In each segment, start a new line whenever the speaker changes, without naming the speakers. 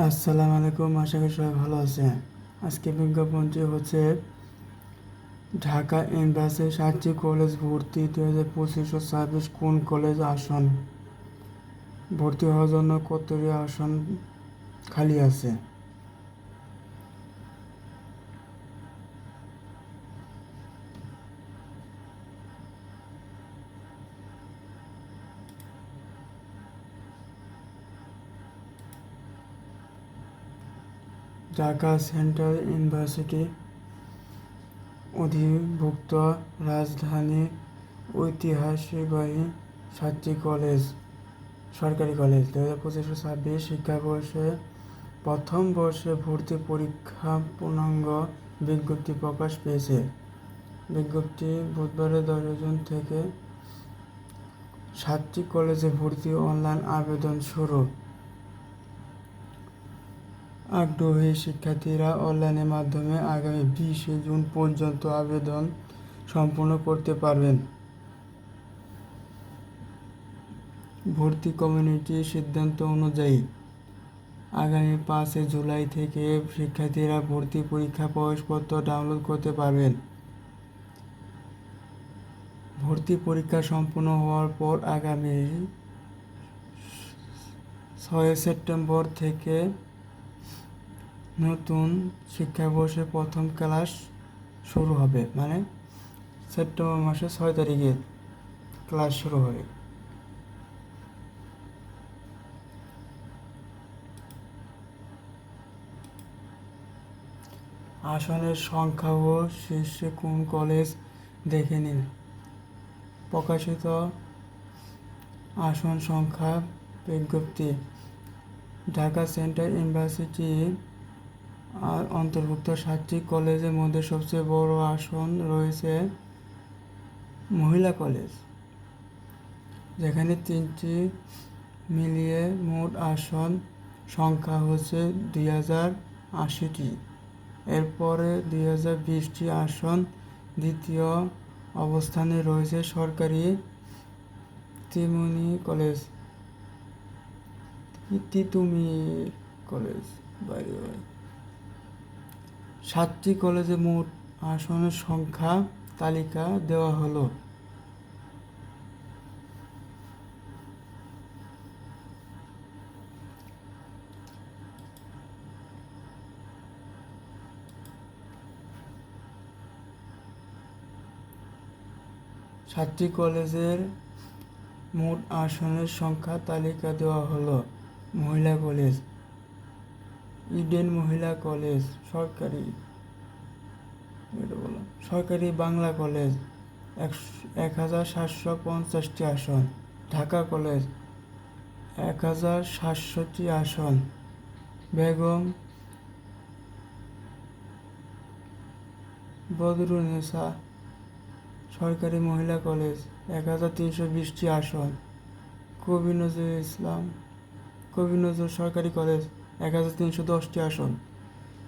আসসালামু আলাইকুম, আশা করি সবাই ভালো আছে। আজকে বিজ্ঞাপনটি হচ্ছে ঢাকা এমবাসি সাতটি কলেজ ভর্তি 2025-26 কোন কলেজ আসন ভর্তি হওয়ার জন্য কতটি আসন খালি আছে। ঢাকা সেন্ট্রাল ইউনিভার্সিটি অধিভুক্ত রাজধানী ঐতিহ্যবাহী সাতটি কলেজ সরকারি কলেজ 2025-26 শিক্ষাবর্ষে প্রথম বর্ষে ভর্তি পরীক্ষা পূর্ণাঙ্গ বিজ্ঞপ্তি প্রকাশ পেয়েছে। বিজ্ঞপ্তি বুধবার 10 জুন থেকে সাতটি কলেজে ভর্তি অনলাইন আবেদন শুরু। আগ্রহী শিক্ষার্থীরা অনলাইনের মাধ্যমে আগামী 20 জুন পর্যন্ত আবেদন সম্পূর্ণ করতে পারবেন। ভর্তি কমিটির সিদ্ধান্ত অনুযায়ী আগামী 5 জুলাই থেকে শিক্ষার্থীরা ভর্তি পরীক্ষা প্রবেশপত্র ডাউনলোড করতে পারবেন। ভর্তি পরীক্ষা সম্পূর্ণ হওয়ার পর আগামী 6 সেপ্টেম্বর থেকে নতুন শিক্ষাবর্ষে প্রথম ক্লাস শুরু হবে, মানে সেপ্টেম্বর মাসের 6 তারিখে ক্লাস শুরু হবে। আসনের সংখ্যা ও শীর্ষে কোন কলেজ দেখে নিন। প্রকাশিত আসন সংখ্যা বিজ্ঞপ্তি। ঢাকা সেন্ট্রাল ইউনিভার্সিটি আর অন্তর্ভুক্ত 7টি কলেজের মধ্যে সবচেয়ে বড় আসন রয়েছে মহিলা কলেজ, যেখানে 3টি মিলিয়ে মোট আসন সংখ্যা হচ্ছে 2080টি। এরপরে 2020টি আসন। দ্বিতীয় অবস্থানে রয়েছে সরকারি তিতুমির কলেজ। 7টি কলেজে মোট আসনের সংখ্যা তালিকা দেওয়া হলো। সাতটি কলেজের মোট আসনের সংখ্যা তালিকা দেওয়া হলো। মহিলা কলেজ: ইডেন মহিলা কলেজ সরকারি বাংলা কলেজ 1750টি আসন। ঢাকা কলেজ 1700টি আসন। বেগম বদরুন্নেসা সরকারি মহিলা কলেজ 1320টি আসন। কবি নজরুল সরকারি কলেজ 1310টি আসন।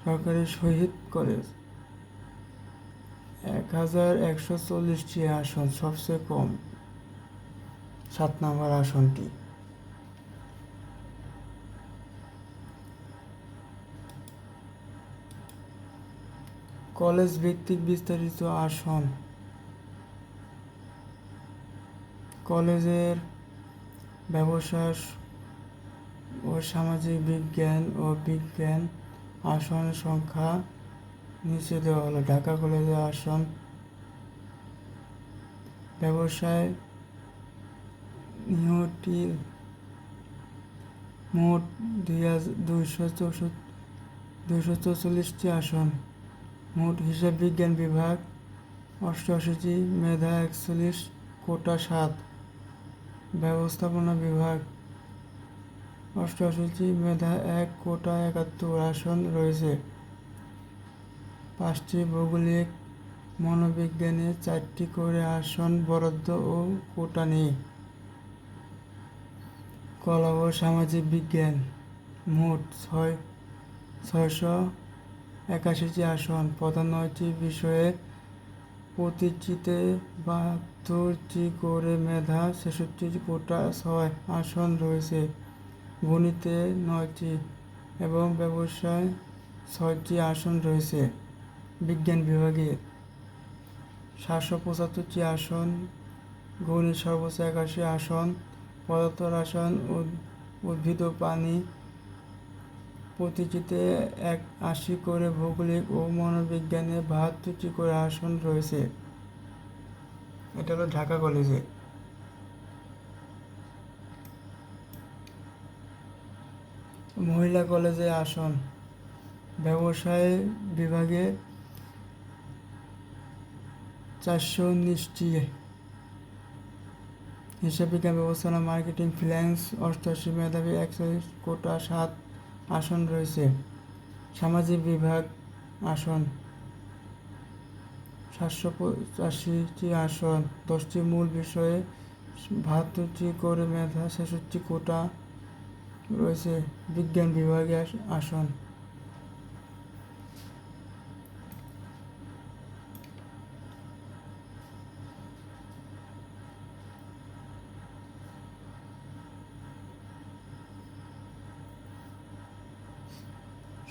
সরকারি শহীদ কলেজ 1140টি আসন, সবচেয়ে কম 7 নম্বর আসনটি। কলেজ ভিত্তিক বিস্তারিত আসন। কলেজের ব্যবসায় ও সামাজিক বিজ্ঞান ও বিজ্ঞান আসনের সংখ্যা নিচে দেওয়া হলো। ঢাকা কলেজের আসন ব্যবসায় নিয়োগটির মোট 244টি আসন। মোট হিসাব বিজ্ঞান বিভাগ 88টি, মেধা 41, কোটা 7। ব্যবস্থাপনা বিভাগ 88টি, মেধা 1, কোটা 71 আসন রয়েছে। 5টি ভৌগোলিক মনোবিজ্ঞানে 4টি করে আসন বরাদ্দ ও কোটা নেই। কলা ও সামাজিক বিজ্ঞান মোট 681টি আসন। প্রধান 9টি বিষয়ে প্রতিটিতে 72টি করে মেধা, 66টি, কোটা 6 আসন রয়েছে। গণিতে 9টি, এবং ব্যবসায় 6টি আসন রয়েছে। বিজ্ঞান বিভাগে 775টি আসন, গণিত সর্বোচ্চ 81 আসন, পদার্থ রসায়ন, উদ্ভিদ ও প্রাণী প্রতিটিতে 80 করে, ভৌগোলিক ও মনোবিজ্ঞানে 72টি করে আসন রয়েছে। এটা হলো ঢাকা কলেজে। মহিলা কলেজে আসন ব্যবসায় বিভাগে 419টি, হিসাব বিজ্ঞান, ব্যবস্থাপনা, মার্কেটিং, ফিন্যান্স 88, মেধাবী 41, কোটা 7 আসন রয়েছে। সামাজিক বিভাগ আসন 785টি আসন, 10টি মূল বিষয়ে 72টি করে, মেধা 66, কোটা রয়েছে। বিজ্ঞান বিভাগে আসন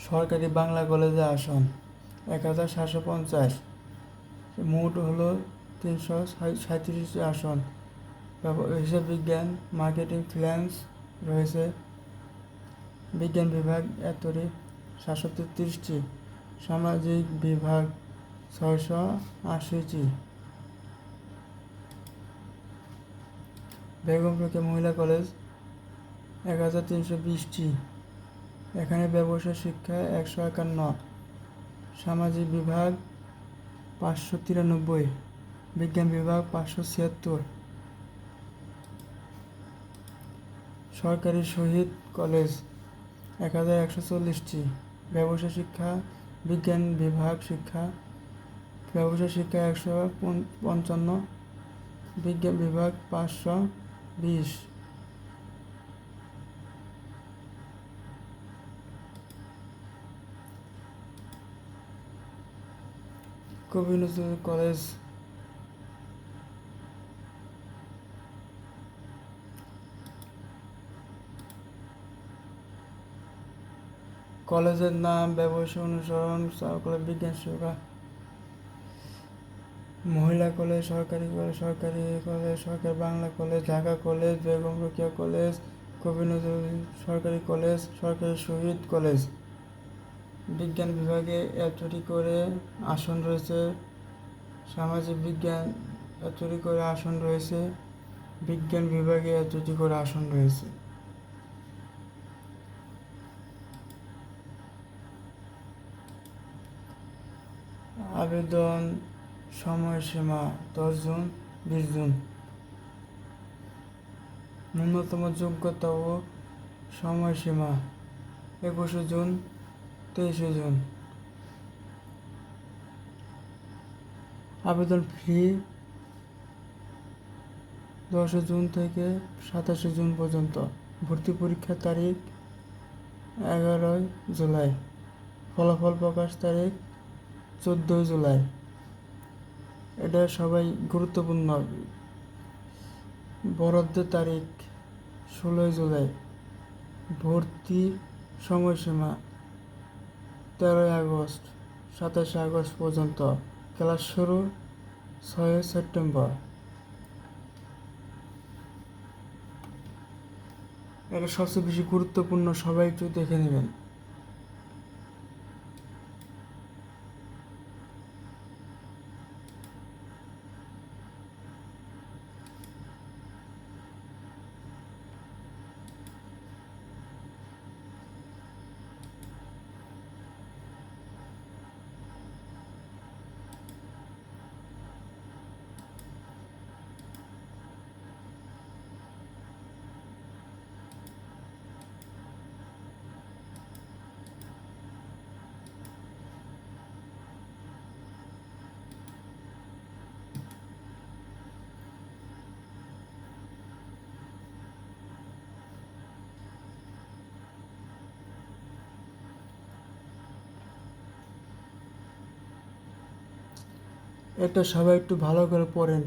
সরকারি বাংলা কলেজে আসন 1750, মোট হলো 337টি আসন। হিসাব বিজ্ঞান, মার্কেটিং, ফিন্যান্স রয়েছে। বিজ্ঞান বিভাগ 733টি, সামাজিক বিভাগ 680টি। বেগম রোকেয়া মহিলা কলেজ 1320টি, এখানে ব্যবসা শিক্ষা 151, সামাজিক বিভাগ 593, বিজ্ঞান বিভাগ 576। সরকারি শহীদ কলেজ 1140টি, ব্যবসা শিক্ষা, বিজ্ঞান বিভাগ শিক্ষা, ব্যবসা শিক্ষা 155, বিজ্ঞান বিভাগ 520। কবি নজরুল কলেজ কলেজের নাম, ব্যবসা অনুসরণ, বিজ্ঞান শিক্ষা। মহিলা কলেজ, সরকারি কলেজ, সরকারি কলেজ, সরকারি Bangla college, Dhaka college, Begum Rokeya college, কবি নজরুল সরকারি কলেজ, সরকারি শহীদ কলেজ। বিজ্ঞান বিভাগে 1টি করে আসন রয়েছে। সামাজিক বিজ্ঞান 1টি করে আসন রয়েছে। বিজ্ঞান বিভাগে 1টি করে আসন রয়েছে। আবেদন সময়সীমা 10 জুন, 20 জুন। ন্যূনতম যোগ্যতা ও সময়সীমা 21 জুন, 23 জুন। আবেদন ফি 10 জুন থেকে 27 জুন পর্যন্ত। ভর্তি পরীক্ষার তারিখ 11 জুলাই। ফলাফল প্রকাশ তারিখ 14 জুলাই। এটা সবাই গুরুত্বপূর্ণ। বরাদ্দের তারিখ 16 জুলাই। ভর্তি সময়সীমা 13 আগস্ট, 27 আগস্ট পর্যন্ত। ক্লাস শুরু 6 সেপ্টেম্বর। এটা সবচেয়ে বেশি গুরুত্বপূর্ণ, সবাই একটু দেখে নেবেন। এটা সবাই একটু ভালো করে পড়েন।